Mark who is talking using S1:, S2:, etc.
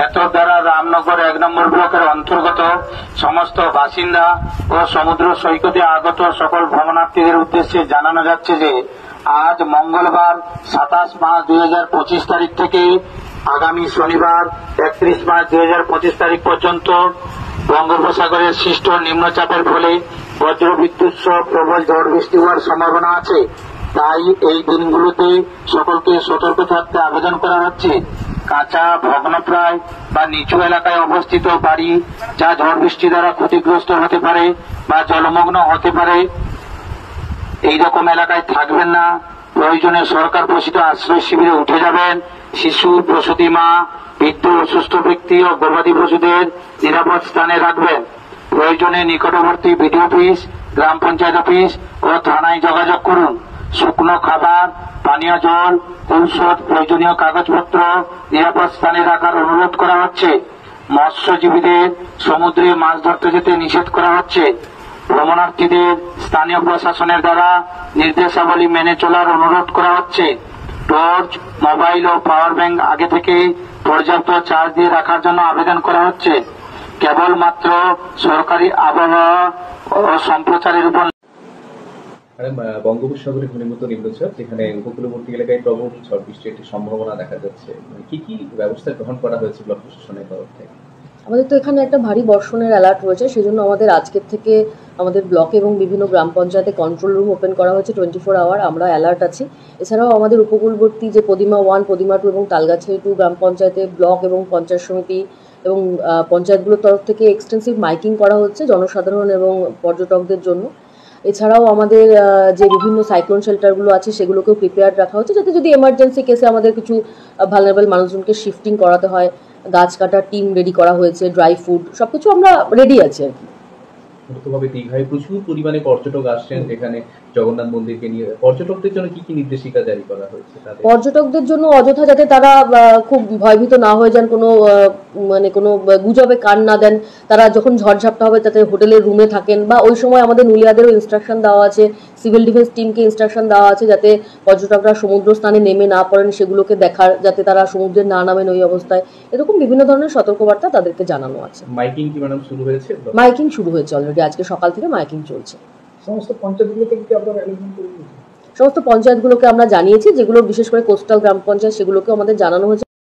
S1: এত দ্বারা রামনগর 1 নম্বর ব্লকের অন্তর্গত সমস্ত বাসিন্দা ও সমুদ্র সৈকতে আগত সকল ভ্রমণার্থীদের উদ্দেশ্যে জানানো যাচ্ছে যে আজ মঙ্গলবার 27 মার্চ 2025 তারিখ থেকে আগামী শনিবার 31 মার্চ 2025 তারিখ পর্যন্ত বঙ্গোপসাগরের সৃষ্ট নিম্নচাপের ফলে বজ্রবিদ্যুৎ সহ প্রবল ঝড় বৃষ্টি হওয়ার সম্ভাবনা আছে। তাই এই দিনগুলোতে সকলকে সতর্ক থাকতে আবেদন করা হচ্ছে। কাঁচা, ভগ্নপ্রায় বা নিচু এলাকায় অবস্থিত বাড়ি যা ঝড় বৃষ্টি দ্বারা ক্ষতিগ্রস্ত হতে পারে বা জলমগ্ন হতে পারে, এই রকম এলাকায় থাকবেন না। প্রয়োজনে সরকার পোষিত আশ্রয় শিবিরে উঠে যাবেন। শিশু, প্রসূতি মা, বৃদ্ধ, অসুস্থ ব্যক্তি ও গবাদি পশুদের নিরাপদ স্থানে রাখবেন। প্রয়োজনে নিকটবর্তী বিডিও অফিস, গ্রাম পঞ্চায়েত অফিস ও থানায় যোগাযোগ করুন। শুকনো খাবার, পানীয় জল, ঔষধ, প্রয়োজনীয় কাগজপত্র নিরাপদ স্থানে রাখার অনুরোধ করা হচ্ছে। মৎস্যজীবীদের সমুদ্রে মাছ ধরতে যেতে নিষেধ করা হচ্ছে। ভ্রমণার্থীদের স্থানীয় প্রশাসনের দ্বারা নির্দেশাবলী মেনে চলার অনুরোধ করা হচ্ছে। টর্চ, মোবাইল ও পাওয়ার ব্যাংক আগে থেকে পর্যাপ্ত চার্জ দিয়ে রাখার জন্য আবেদন করা হচ্ছে। কেবলমাত্র সরকারি আবহাওয়া ও সম্প্রচারের উপর
S2: বঙ্গোপসাগরে ঘনীভূত নিম্নচাপ, যেখানে উপকূলবর্তী এলাকায় প্রবল ঝড় বৃষ্টির একটি সম্ভাবনা দেখা যাচ্ছে, কি কি ব্যবস্থা গ্রহণ করা হয়েছে ব্লক প্রশাসনের তরফ থেকে?
S3: আমাদের তো এখানে একটা ভারী বর্ষণের অ্যালার্ট রয়েছে, সেজন্য আমাদের আজকের থেকে আমাদের ব্লকে এবং বিভিন্ন গ্রাম পঞ্চায়েতে কন্ট্রোল রুম ওপেন করা হয়েছে। 24 আওয়ার আমরা অ্যালার্ট আছি। এছাড়াও আমাদের উপকূলবর্তী যে পদিমা 1, পদিমা 2 এবং তালগাছি 2 গ্রাম পঞ্চায়েতে ব্লক এবং পঞ্চায়েত সমিতি এবং পঞ্চায়েতগুলোর তরফ থেকে এক্সটেন্সিভ মাইকিং করা হচ্ছে জনসাধারণ এবং পর্যটকদের জন্য। এছাড়াও আমাদের যে বিভিন্ন সাইক্লোন শেল্টারগুলো আছে সেগুলোকেও প্রিপেয়ার্ড রাখা হচ্ছে, যাতে যদি এমার্জেন্সি কেসে আমাদের কিছু ভালনারেবল মানুষজনকে শিফটিং করাতে হয়। গাছ কাটার টিম রেডি করা হয়েছে, ড্রাই ফুড সবকিছু আমরা রেডি আছি আর কি।
S2: মুক্তভাবে দীঘায় প্রচুর পরিমাণে পর্যটক আসছেন, যেখানে জগন্নাথ মন্দিরকে নিয়ে পর্যটকদের জন্য কি কি নির্দেশিকা জারি করা হয়েছে?
S3: পর্যটকদের জন্য অযথা যাতে তারা খুব ভয়ভীত না হয়ে যান, কোনো গুজবে কান না দেন। তারা যখন ঝড়ঝাপটা হবে তাতে হোটেলের রুমে থাকেন, বা ওই সময় আমাদের নুলিয়াদেরও ইনস্ট্রাকশন দেওয়া আছে, সিভিল ডিফেন্স টিমকে ইনস্ট্রাকশন দেওয়া আছে যাতে পর্যটকরা সমুদ্র স্থানে নেমে না পড়েন, সেগুলোকে দেখার, যাতে তারা সমুদ্রে না নামেন ওই অবস্থায়। এরকম বিভিন্ন ধরনের সতর্কবার্তা তাদেরকে জানানো আছে।
S2: মাইকিং কি ম্যাডাম শুরু হয়েছে?
S3: মাইকিং শুরু হয়েছে অলরেডি, আজকে সকাল থেকে মাইকিং চলছে।
S4: সমস্ত পঞ্চায়েতগুলোকে কি আপনারা অ্যালার্ট করে দিয়েছেন?
S3: সমস্ত পঞ্চায়েতগুলোকে আমরা জানিয়েছি, যেগুলো বিশেষ করে কোস্টাল গ্রাম পঞ্চায়েত সেগুলোকে আমাদের জানানো হয়েছে।